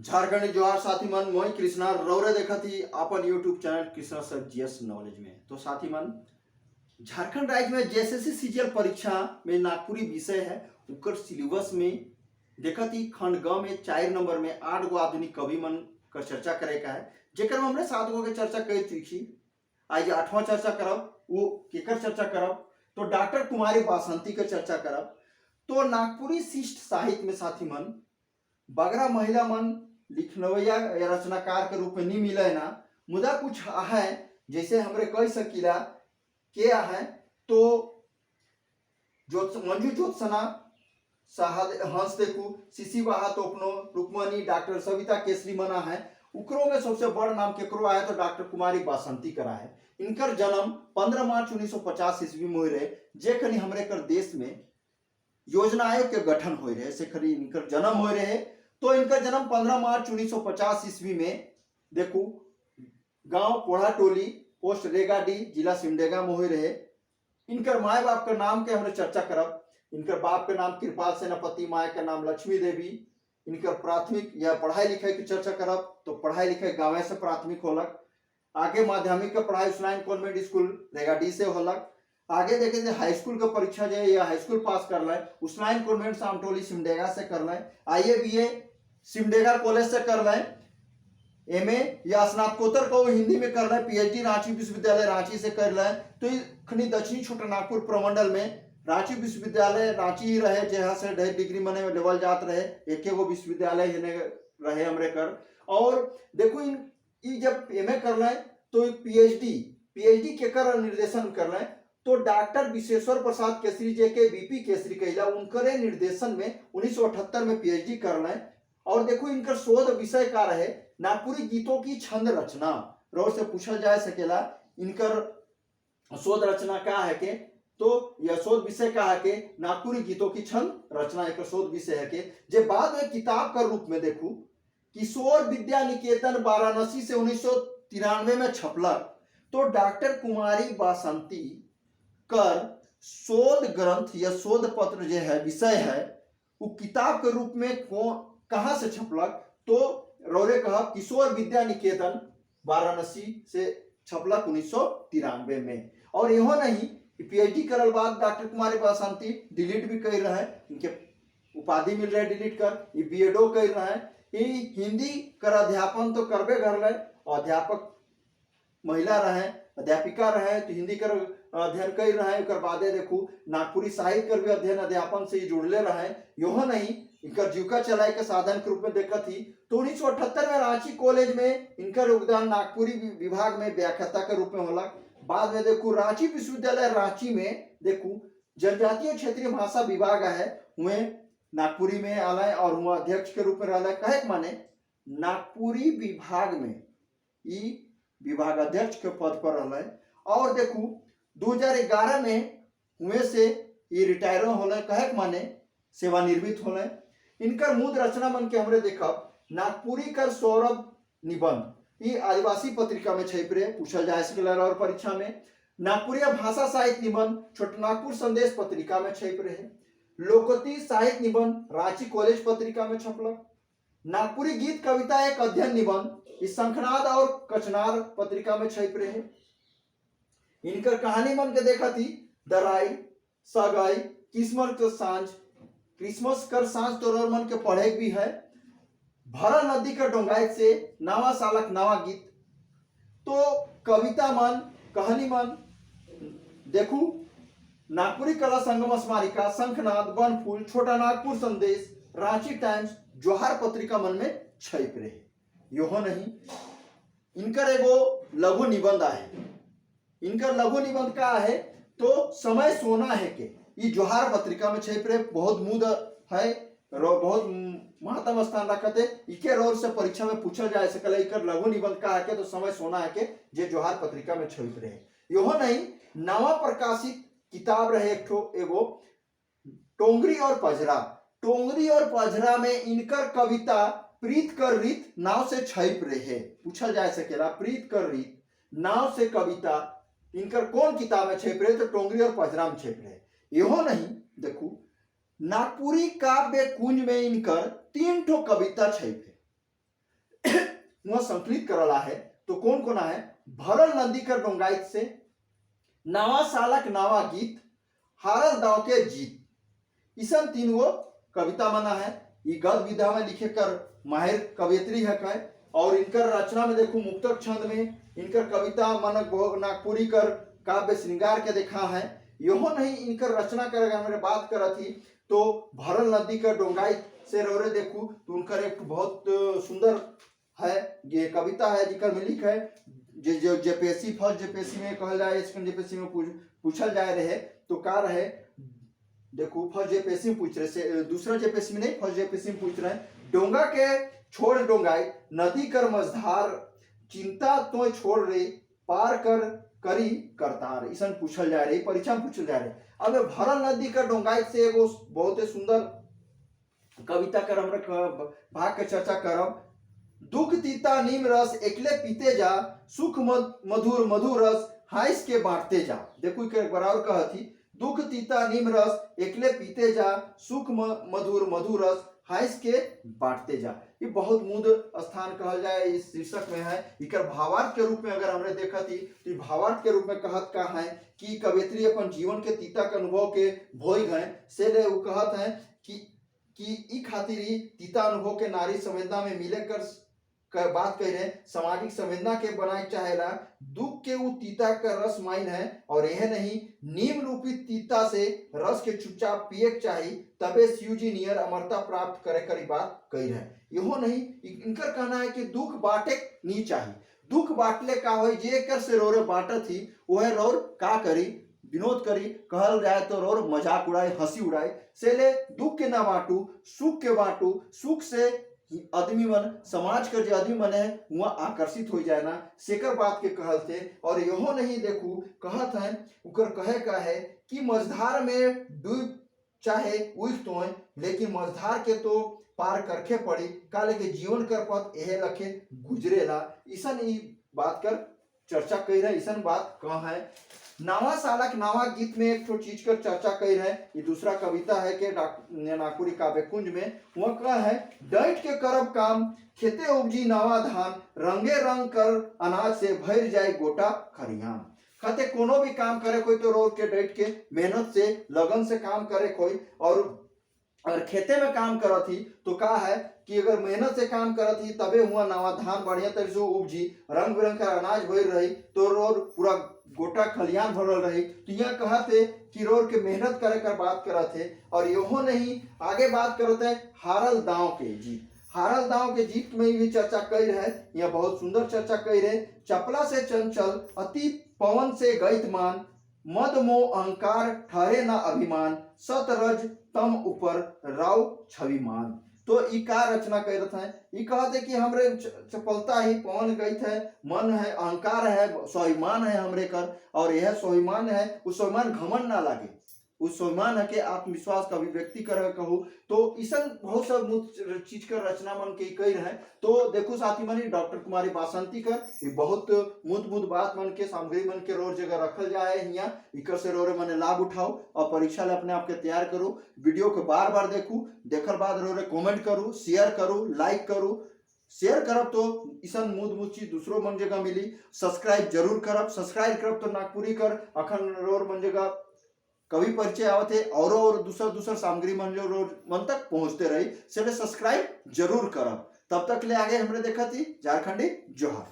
झारखंड जोहार साथी मन मोहि कृष्णा रौरे देखा थी अपन YouTube channel Krishna sir GS knowledge में। तो साथी मन झारखंड राज्य में जेएसएससी सीजीएल परीक्षा में नागपुरी विषय है उकर सिलेबस में देखा थी खंड ग में 4 नंबर में 8 गो आधुनिक कवि मन का चर्चा करे का है, जेकर में हमने 7 गो के चर्चा कर चुकी। आज 8वां चर्चा करब, वो केकर चर्चा करब तो डॉक्टर कुमारी बासंती का चर्चा करब। तो नागपुरी शिष्ट साहित्य में साथी मन बगरा महिला मन लिखनवैया या रचनाकार के रूप में नहीं मिले ना, मुदा कुछ है जैसे हमरे कह सकीला के है तो मंजू ज्योत्सना हंस देखू सीसी वाहा तोपनो रुक्मणी डॉक्टर सविता केसरी मना है। उकरो में सबसे बड़ नाम केकरो आया तो डॉक्टर कुमारी बासंती करा है। इनकर जन्म 15 मार्च 1950 ईस्वी में हुए रहे, जे खनी हमरे कर देश में योजना आयोग के गठन हो रहे से खरी इनकर जन्म हो रहे। तो इनका जन्म 15 मार्च 1950 ईस्वी में देखो गांव पोढ़ा टोली पोस्ट रेगाडी जिला सिमडेगा में हो रहे। इनकर माए बाप का नाम के हमने चर्चा करब। इनकर बाप का नाम कृपाल सेनापति, माए का नाम लक्ष्मी देवी। इनकर प्राथमिक या पढ़ाई लिखाई की चर्चा करब तो पढ़ाई लिखाई गाँव से प्राथमिक होलक। आगे माध्यमिक का पढ़ाई उसलाइन कॉन्वेंट स्कूल रेगाडी से होलक। आगे देखे थे हाई स्कूल का परीक्षा जो या हाई स्कूल पास कर लें उसलाइन कॉन्वेंट सामटोली सिमडेगा से कर लें। आईए बीए सिमडेगा कॉलेज से कर लें। एमए या स्नातकोत्तर को हिंदी में कर लें। पीएचडी रांची विश्वविद्यालय रांची से कर लें। तो खनी दक्षिणी छोटा नागपुर प्रमंडल में रांची विश्वविद्यालय रांची ही रहे, जहाँ से ढेर डिग्री मने में लेवल जात रहे। एक वो विश्वविद्यालय रहे हमरे कर। और देखो इन जब एमए कर लें तो पीएचडी के कर निर्देशन कर लें तो डॉक्टर विश्वेश्वर प्रसाद केसरी जे के बीपी केसरी कहला उनके निर्देशन में 1978 में पीएचडी कर लें। और देखो इनका शोध विषय का रहे नागपुरी गीतों की छंद रचना। रोज से पूछा जा सकेला इनकर शोध रचना क्या है के, तो यह शोध विषय का है के नागपुरी गीतों की छंद रचना एक शोध विषय है के, जे बाद में किताब का रूप में देखो किशोर विद्या निकेतन वाराणसी से 1993 में छपला। तो डॉक्टर कुमारी बासंती कर शोध ग्रंथ या शोध पत्र जो है विषय है वो किताब के रूप में कहां से छपलक तो रौरे कहा किशोर विद्या निकेतन वाराणसी से छपलक 1993 में। और यहो नहीं पीएचडी करल बाद डॉक्टर कुमारी बासंती डिलीट भी कर रहे हैं, इनके उपाधि मिल रहे डिलीट कर। ये बीएडओ कर रहे हैं। ये हिंदी कर अध्यापन तो करबे कर ले, अध्यापक महिला रहे अध्यापिका रहे तो हिंदी कर अध्ययन कर रहे हैं। बादे देखो नागपुरी साहित्य कर भी अध्ययन अध्यापन से जुड़ले रहे। यह नहीं इनका जीविका चलाए के साधन के रूप में देखा थी। तो 1978 में रांची कॉलेज में इनका योगदान नागपुरी विभाग में व्याख्याता के रूप में होला। बाद में देखो रांची विश्वविद्यालय रांची में देखो जनजातीय क्षेत्रीय भाषा विभाग है हुए नागपुरी में आलय और हुआ अध्यक्ष के रूप में रहा। कहे माने नागपुरी विभाग में ई विभाग अध्यक्ष के पद पर रहा। और देखो 2011 में हुए से ये रिटायर होले, कहे माने सेवानिवृत्त होले। इनकर मूल रचना मन के हमरे देखब नागपुरी कर सौरभ निबंध ये आदिवासी पत्रिका में छप रहे, पूछा जा सकेला और परीक्षा में। नागपुरी भाषा साहित्य निबंध छोटा नागपुर संदेश पत्रिका में छप रहे। लोकोक्ति साहित्य निबंध रांची कॉलेज पत्रिका में छपलक। नागपुरी गीत कविता एक अध्ययन निबंध इस शंखनाद और कचनार पत्रिका में छप रहे। इनकर कहानी मन के देखा थी दराई सगाई क्रिसमस कर सांझ तोरर मन के पढ़े भी है। भरा नदी का डोंगाइत से नवा सालक नवा गीत। तो कविता मन कहानी मन देखू नागपुरी कला संगम स्मारिका शंखनाद बनफूल छोटा नागपुर संदेश रांची टाइम्स जोहार पत्रिका मन में छप रहे। यो नहीं इनकर एगो लघु निबंध है। इनकर लघु निबंध का है तो समय सोना है के ये जोहार पत्रिका में छप रहे। बहुत मुद है बहुत महत्व स्थान रखते इके रोर से परीक्षा में पूछा जा सकला इकर लघु निबंध का है के तो समय सोना है के जे जोहार पत्रिका में छप रहे। यो नहीं नवा प्रकाशित किताब रहे एक ठो एगो टोंगरी और पजरा। टोंगरी और पजरा में इनकर कविता प्रीत कर रीत नाव से छप रहे। पूछा जा सकेला प्रीत कर रीत नाव से कविता इनकर कौन किताब में छप रहे तो टोंगरी और पजरा में छप रहे। यहो नहीं देखो नागपुरी काव्य कुंज में इनकर 3 ठो कविता छपे। वह संकलित करला है। तो कौन कोना है? भरल नदी कर डोंगाइत से, नावा सालक नावा गीत, हारल दाव के जीत, इसन तीन वो कविता मना है। ये गद्य विधा में लिखे कर माहिर कवियत्री है कहे, और इनकर रचना में देखो मुक्तक छंद में इनकर कविता मनक नागपुरी कर काव्य श्रृंगार के देखा है। यहो नहीं इनकर रचना कर अगर मेरे बात करा थी तो भरल नदी का डोंगाई से रोरे देखू तो उनकर एक बहुत सुंदर है ये कविता है जिकर में लिख है जो जेपीएससी फर्स्ट जेपीएससी में कहल जाए, सेकंड जेपीएससी में पूछल जाए रहे तो का रहे देखो फर्स्ट जेपीएससी में पूछ रहे, दूसरा जेपीएससी में नहीं फर्स्ट जेपीएससी में पूछ रहे हैं। डोंगा के छोड़ डोंगाई नदी कर मझधार, चिंता तो छोड़ रही पार कर करी करतार, इसन पूछल जा रही परीक्षा में पूछल जा रहे। अब भरल नदी का डोंगाई से एगो बहुत सुंदर कविता कर हमरा भाग के चर्चा करब। दुख तीता नीम रस एकले पीते जा, सुख मधुर मधुर रस हाइस के बांटते जा। देखो एक बार और कहा थी, दुख तीता नीम रस एकले पीते जा, सुख मधुर मधुर रस हाइस के बांटते जा। ये बहुत मूद स्थान कहल जाए इस शीर्षक में है। इकर भावार्थ के रूप में अगर हमने देखा थी तो भावार्थ के रूप में कहत का है कि कवियत्री अपन जीवन के तीता के अनुभव के भोग हैं से ले वो कहत है कि ई खातिर ही तीता अनुभव के नारी संवेदना में मिले कर बात कह रहे सामाजिक संवेदना के बनाए चाहेला। दुख के वो तीता का रस माइन है और यह नहीं नीम रूपी तीता से रस के चुपचाप पिए चाहिए तबे शिवजी नियर अमरता प्राप्त करे करी बात कही है। यहो नहीं इनकर कहना है कि दुख बांटे नहीं चाहिए। दुख बांटले का हो जे कर से रोरे बांटत थी वह रोर का करी विनोद करी कहल जाए तो रोर मजाक उड़ाए हंसी उड़ाए से ले दुख के ना बांटू सुख के बांटू। सुख से आदमी मन समाज का जो आदमी मन है वह आकर्षित हो जाए ना सेकर बात के कहल थे। और यहो नहीं देखू कहत है उकर कहे का है कि मझधार में डूब चाहे उठ तो लेकिन मझधार के तो पार करके पड़ी काले के जीवन कर पथ यह लखे गुजरेला। ईसन ई बात कर चर्चा कही रहे। ईसन बात कहाँ है नावा सालक नावा गीत में एक चीज कर चर्चा कही रहे। ये दूसरा कविता है कि नागपुरी काव्य कुंज में वह कहा है डैट के करब काम खेते उपजी नावा धान, रंगे रंग कर अनाज से भर जाए गोटा खरियान। कहते कोनो भी काम करे कोई तो रोज के डैट के मेहनत से लगन से काम करे कोई, और अगर खेते में काम करत थी तो का है कि अगर मेहनत से काम करत थी तबे हुआ नवा धान बढ़िया तरह से उपजी रंग बिरंग का अनाज भर रही तो रोज पूरा गोटा खलियान भरल रही। तो यहाँ कहते कि रोज के मेहनत करे कर बात करत थे। और यहो नहीं आगे बात करते है हारल दाव के जीत। हारल दाव के जीत में भी चर्चा कर रहे, यहाँ बहुत सुंदर चर्चा कर रहे। चपला से चंचल अति पवन से गईत मान, मद मोह अहंकार ठहरे ना अभिमान, सतरज तम ऊपर राव छविमान। तो ई का रचना करत है ई कहते कि हमरे चपलता ही पवन गईत है, मन है अहंकार है स्वाभिमान है हमरे कर, और यह स्वाभिमान है उस स्वाभिमान घमंड ना लागे उस स्वाभिमान है के आत्मविश्वास का अभिव्यक्ति कर कहूँ। तो ईसन बहुत सब चीज कर रचना मन के कही रहे। तो देखो साथी मनी डॉक्टर कुमारी बासंती कर ये बहुत मुद बात मन के सामग्री मन के रोज जगह रखल जाए यहाँ इकर से रोरे मने लाभ उठाओ और परीक्षा ले अपने आप के तैयार करो। वीडियो को बार बार देखू देखल बाद रोरे कमेंट करूँ शेयर करूँ लाइक करूँ। शेयर करब तो ईसन मुद चीज दूसरों मन जगह मिली। सब्सक्राइब जरूर करब। सब्सक्राइब करब तो नागपुरी कर अखन रोर मन जगह कभी परिचय आवते और दूसर सामग्री मन जो रोज मन तक पहुंचते रही से सब्सक्राइब जरूर करब। तब तक ले आगे हमने देखा थी झारखंडी जोहार।